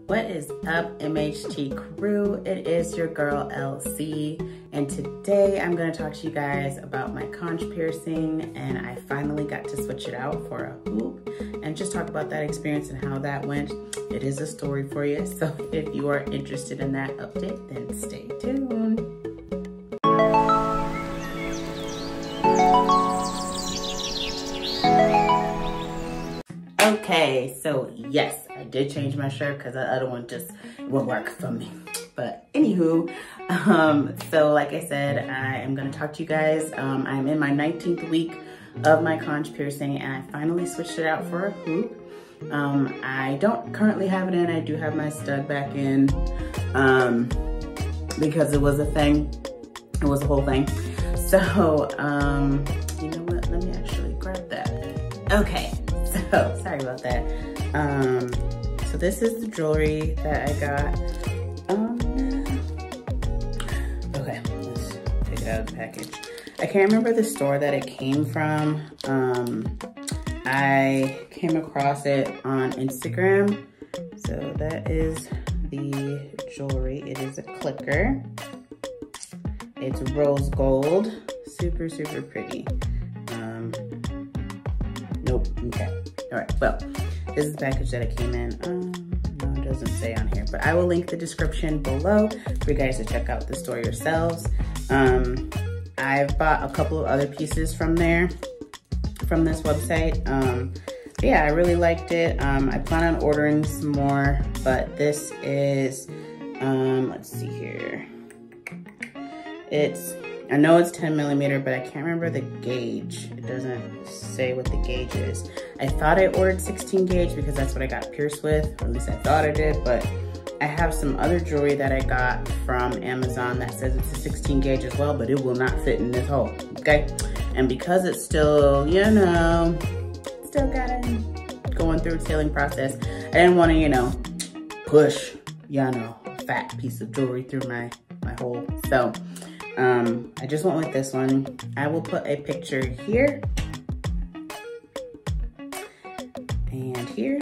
What is up, MHT crew? It is your girl LC, and today I'm going to talk to you guys about my conch piercing, and I finally got to switch it out for a hoop and just talk about that experience and how that went. It is a story for you, so if you are interested in that update, then stay tuned. Okay, so yes, I did change my shirt because the other one just won't work for me. But anywho, so like I said, I am gonna talk to you guys. I'm in my 19th week of my conch piercing, and I finally switched it out for a hoop. I don't currently have it in. I do have my stud back in because it was a thing. It was a whole thing. So, you know what? Let me actually grab that. Okay. So, sorry about that. So this is the jewelry that I got. Okay, let's take it out of the package. I can't remember the store that it came from. I came across it on Instagram. So that is the jewelry. It is a clicker. It's rose gold. Super, super pretty. Nope, okay. All right, well, this is the package that it came in. No, it doesn't say on here, but I will link the description below for you guys to check out the store yourselves. I've bought a couple of other pieces from there, from this website. Yeah, I really liked it. I plan on ordering some more, but this is, let's see here. I know it's 10 millimeter, but I can't remember the gauge. It doesn't say what the gauge is. I thought I ordered 16 gauge because that's what I got pierced with, or at least I thought I did, but I have some other jewelry that I got from Amazon that says it's a 16 gauge as well, but it will not fit in this hole, okay? And because it's still, you know, still got it going through its healing process, I didn't want to, you know, push, you know, a fat piece of jewelry through my hole. So, I just went with this one. I will put a picture here and here.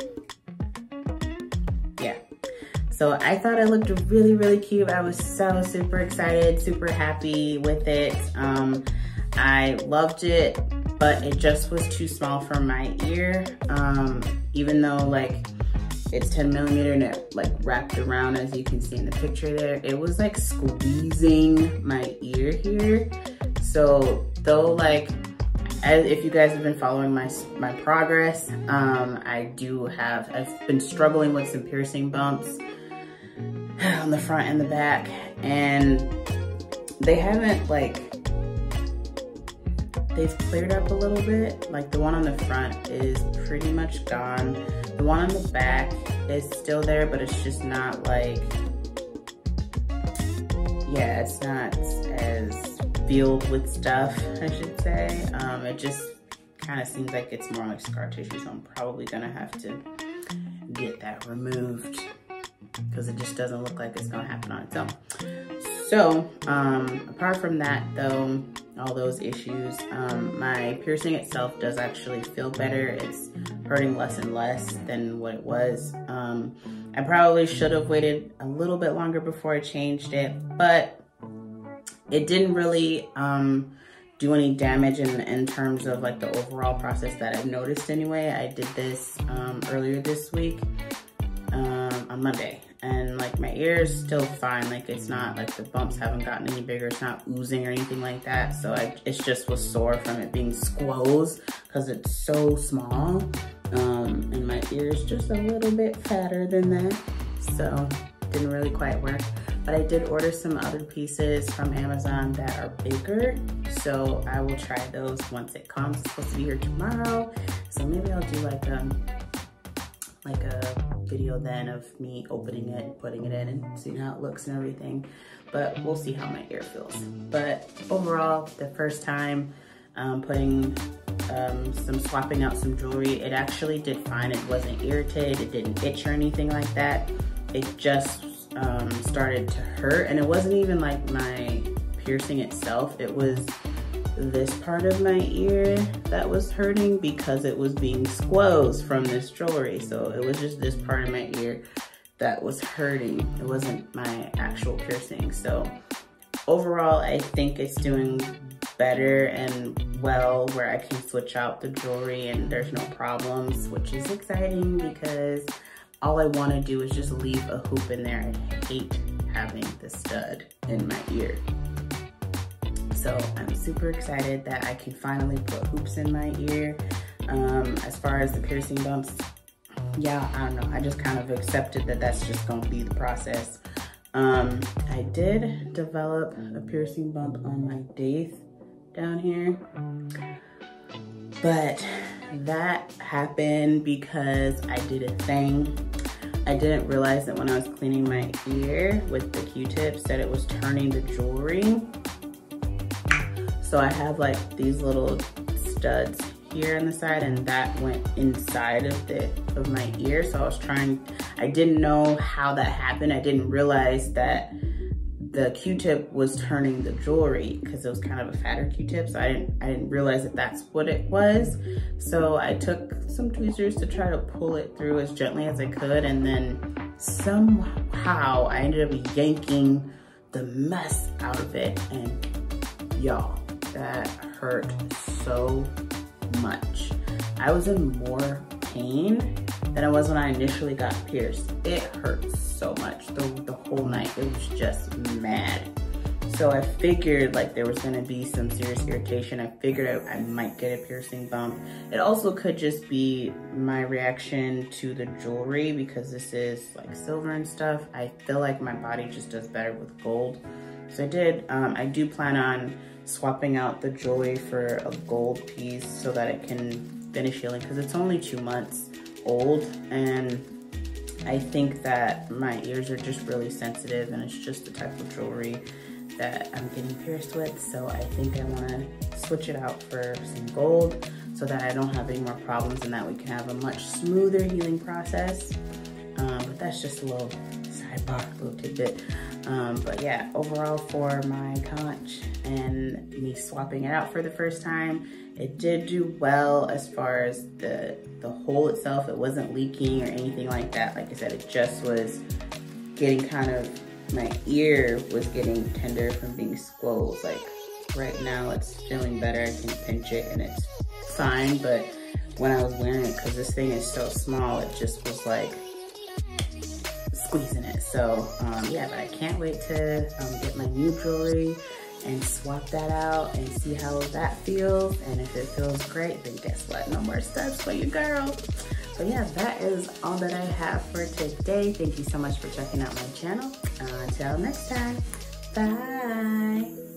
Yeah. So I thought it looked really, really cute. I was so super excited, super happy with it. I loved it, but it just was too small for my ear. Even though like it's 10 millimeter and it like wrapped around, as you can see in the picture there, it was like squeezing my ear here. So though, like, if you guys have been following my progress, I've been struggling with some piercing bumps on the front and the back, and they haven't they've cleared up a little bit. Like the one on the front is pretty much gone. The one on the back is still there, but it's just not like, yeah, it's not as filled with stuff, I should say. It just kind of seems like it's more like scar tissue, so I'm probably gonna have to get that removed because it just doesn't look like it's gonna happen on its own. So, apart from that though, all those issues, my piercing itself does actually feel better. It's hurting less and less than what it was. I probably should have waited a little bit longer before I changed it, but it didn't really do any damage in terms of like the overall process that I've noticed anyway. I did this earlier this week on Monday, and like my ear is still fine. Like it's not like the bumps haven't gotten any bigger. It's not oozing or anything like that. So it just was sore from it being squoze because it's so small. And my ear is just a little bit fatter than that. So didn't really quite work. But I did order some other pieces from Amazon that are bigger. So I will try those once it comes. It's supposed to be here tomorrow. So maybe I'll do like a video then of me opening it, putting it in, and seeing how it looks and everything. But we'll see how my ear feels. But overall, the first time putting swapping out some jewelry, it actually did fine. It wasn't irritated, it didn't itch or anything like that. It just started to hurt, and it wasn't even like my piercing itself. It was this part of my ear that was hurting because it was being squoze from this jewelry. So it was just this part of my ear that was hurting. It wasn't my actual piercing. So overall, I think it's doing better and well, where I can switch out the jewelry and there's no problems, which is exciting because all I want to do is just leave a hoop in there. I hate having the stud in my ear. So I'm super excited that I can finally put hoops in my ear. As far as the piercing bumps, yeah, I don't know. I just kind of accepted that that's just gonna be the process. I did develop a piercing bump on my daith down here, but that happened because I did a thing. I didn't realize that when I was cleaning my ear with the Q-tips that it was turning the jewelry. So I have like these little studs here on the side, and that went inside of my ear. So I didn't know how that happened. I didn't realize that the Q-tip was turning the jewelry because it was kind of a fatter Q-tip. So I didn't realize that that's what it was. So I took some tweezers to try to pull it through as gently as I could, and then somehow I ended up yanking the mess out of it. And y'all, that hurt so much. I was in more pain than I was when I initially got pierced. It hurt so much the whole night. It was just mad. So I figured like there was gonna be some serious irritation. I figured I might get a piercing bump. It also could just be my reaction to the jewelry because this is like silver and stuff. I feel like my body just does better with gold. So I do plan on swapping out the jewelry for a gold piece so that it can finish healing, because it's only 2 months old, and I think that my ears are just really sensitive, and it's just the type of jewelry that I'm getting pierced with. So I think I want to switch it out for some gold so that I don't have any more problems and that we can have a much smoother healing process. But that's just a little sidebar, a little tidbit. But yeah, overall for my conch and me swapping it out for the first time, it did do well as far as the hole itself. It wasn't leaking or anything like that. Like I said, it just was getting my ear was getting tender from being squoze. Like right now it's feeling better. I can pinch it and it's fine. But when I was wearing it, because this thing is so small, it just was like squeezing it. So yeah, but I can't wait to get my new jewelry and swap that out and see how that feels. And if it feels great, then guess what? No more studs for you, girl. So yeah, that is all that I have for today. Thank you so much for checking out my channel. Until next time, bye.